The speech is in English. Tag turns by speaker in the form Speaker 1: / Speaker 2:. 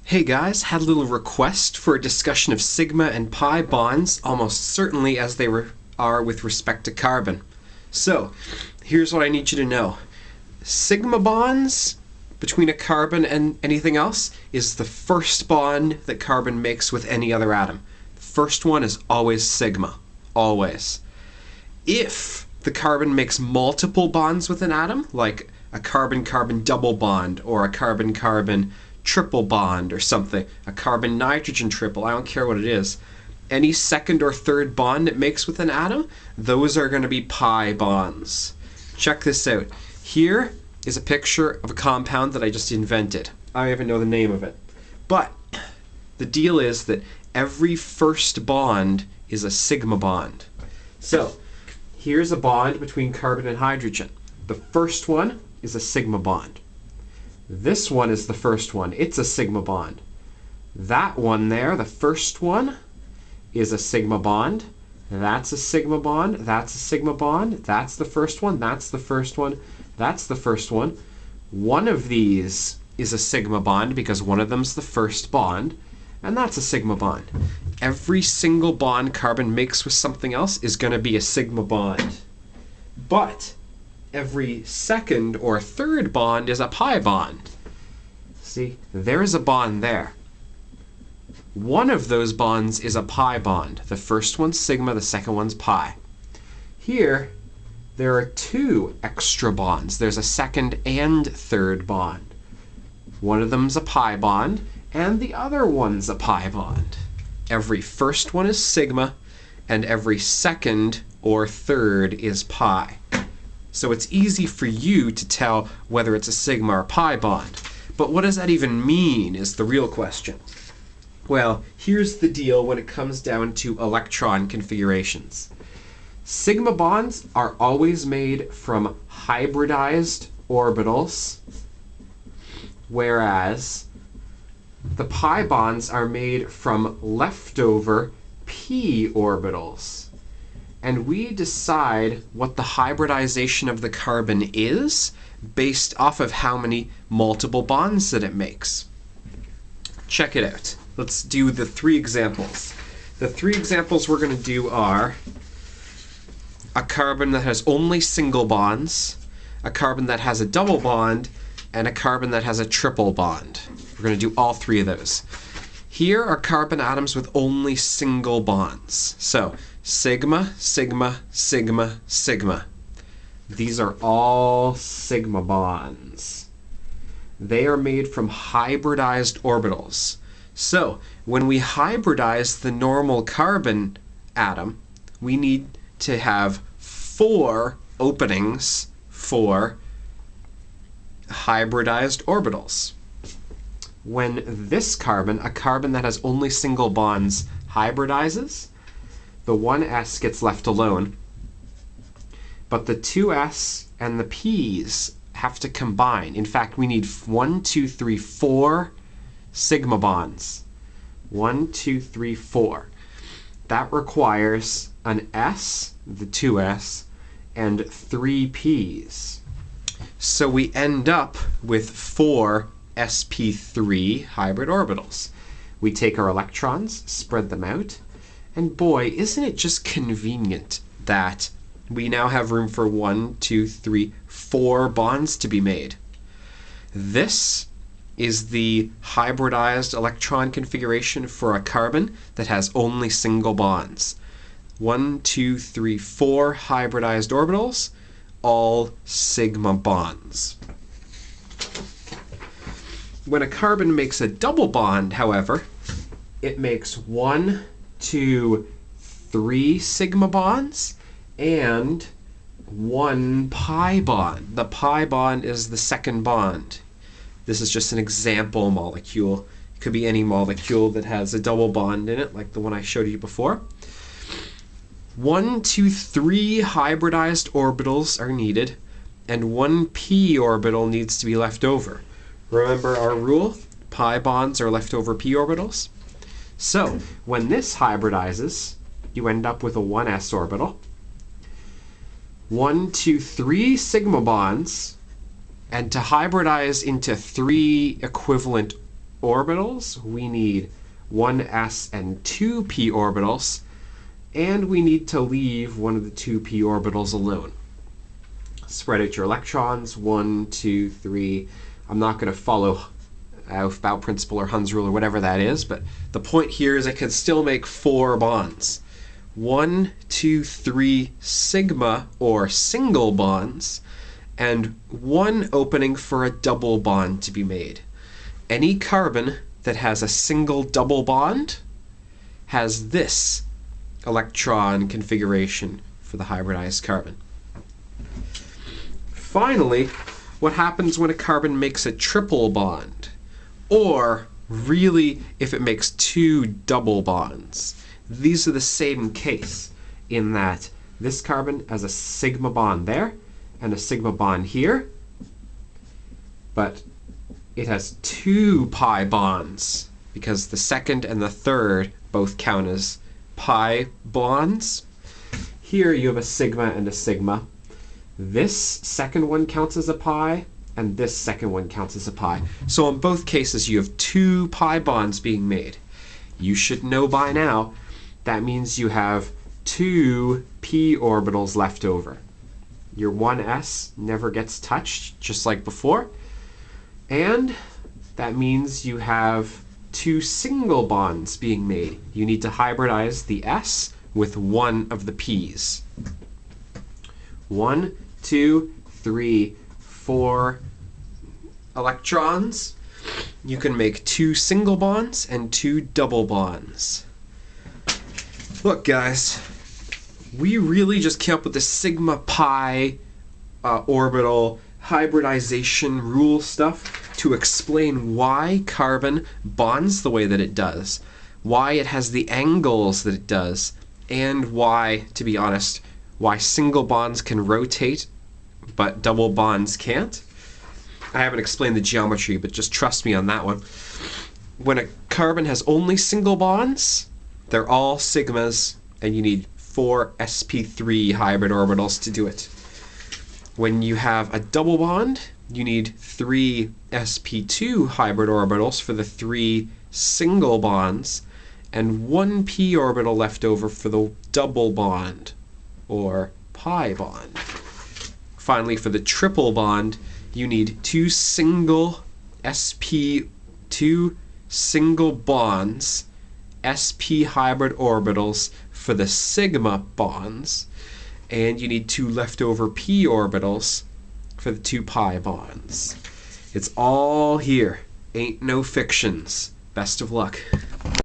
Speaker 1: Hey guys, had a little request for a discussion of sigma and pi bonds, almost certainly as they are with respect to carbon. So, here's what I need you to know. Sigma bonds between a carbon and anything else is the first bond that carbon makes with any other atom. The first one is always sigma, always. If the carbon makes multiple bonds with an atom, like a carbon-carbon double bond or a carbon-carbon triple bond or something, a carbon-nitrogen triple, I don't care what it is, any second or third bond it makes with an atom, those are going to be pi bonds. Check this out. Here is a picture of a compound that I just invented. I don't even know the name of it. But the deal is that every first bond is a sigma bond. So here's a bond between carbon and hydrogen. The first one is a sigma bond. This one is the first one. It's a sigma bond. That one there, the first one, is a sigma bond. That's a sigma bond. That's a sigma bond. That's the first one. That's the first one. That's the first one. One of these is a sigma bond because one of them's the first bond. And that's a sigma bond. Every single bond carbon makes with something else is going to be a sigma bond. But every second or third bond is a pi bond. See, there's a bond there. One of those bonds is a pi bond. The first one's sigma, the second one's pi. Here, there are two extra bonds. There's a second and third bond. One of them's a pi bond, and the other one's a pi bond. Every first one is sigma, and every second or third is pi. So it's easy for you to tell whether it's a sigma or pi bond. But what does that even mean is the real question. Well, here's the deal when it comes down to electron configurations. Sigma bonds are always made from hybridized orbitals, whereas the pi bonds are made from leftover p orbitals. And we decide what the hybridization of the carbon is based off of how many multiple bonds that it makes. Check it out. Let's do the three examples. The three examples we're going to do are a carbon that has only single bonds, a carbon that has a double bond, and a carbon that has a triple bond. We're going to do all three of those. Here are carbon atoms with only single bonds. So sigma, sigma, sigma, sigma. These are all sigma bonds. They are made from hybridized orbitals. So when we hybridize the normal carbon atom, we need to have 4 openings for hybridized orbitals. When this carbon, a carbon that has only single bonds, hybridizes, the 1s gets left alone, but the 2s and the p's have to combine. In fact, we need 1, 2, 3, 4 sigma bonds. 1, 2, 3, 4. That requires an s, the 2s, and 3 p's. So we end up with 4 sp3 hybrid orbitals. We take our electrons, spread them out, and boy, isn't it just convenient that we now have room for 1, 2, 3, 4 bonds to be made. This is the hybridized electron configuration for a carbon that has only single bonds. 1, 2, 3, 4 hybridized orbitals, all sigma bonds. When a carbon makes a double bond, however, it makes 1, 2, 3 sigma bonds and 1 pi bond. The pi bond is the second bond. This is just an example molecule. It could be any molecule that has a double bond in it, like the one I showed you before. 1, 2, 3 hybridized orbitals are needed, and 1 p orbital needs to be left over. Remember our rule? Pi bonds are leftover p orbitals. So when this hybridizes, you end up with a 1s orbital, 1, 2, 3 sigma bonds, and to hybridize into 3 equivalent orbitals, we need one s and two p orbitals, and we need to leave one of the two p orbitals alone. Spread out your electrons, 1, 2, 3. I'm not going to follow Aufbau principle or Hund's rule or whatever that is, but the point here is I can still make 4 bonds. 1, 2, 3 sigma or single bonds, and one opening for a double bond to be made. Any carbon that has a single double bond has this electron configuration for the hybridized carbon. Finally, what happens when a carbon makes a triple bond? Or, really, if it makes 2 double bonds? These are the same case in that this carbon has a sigma bond there and a sigma bond here, but it has 2 pi bonds because the second and the third both count as pi bonds. Here you have a sigma and a sigma. This second one counts as a pi, and this second one counts as a pi. So in both cases you have 2 pi bonds being made. You should know by now that means you have 2 p orbitals left over. Your 1s never gets touched, just like before. And that means you have 2 single bonds being made. You need to hybridize the s with one of the p's. 1, 2, 3, 4 electrons. You can make 2 single bonds and 2 double bonds. Look, guys, we really just came up with the sigma pi orbital hybridization rule stuff to explain why carbon bonds the way that it does, why it has the angles that it does, and why, to be honest, why single bonds can rotate but double bonds can't. I haven't explained the geometry, but just trust me on that one. When a carbon has only single bonds, they're all sigmas, and you need 4 sp3 hybrid orbitals to do it. When you have a double bond, you need 3 sp2 hybrid orbitals for the 3 single bonds, and 1 p orbital left over for the double bond, or pi bond. Finally, for the triple bond, you need 2 single sp2 single bonds, sp hybrid orbitals for the sigma bonds, and you need 2 leftover p orbitals for the 2 pi bonds. It's all here. Ain't no fictions. Best of luck.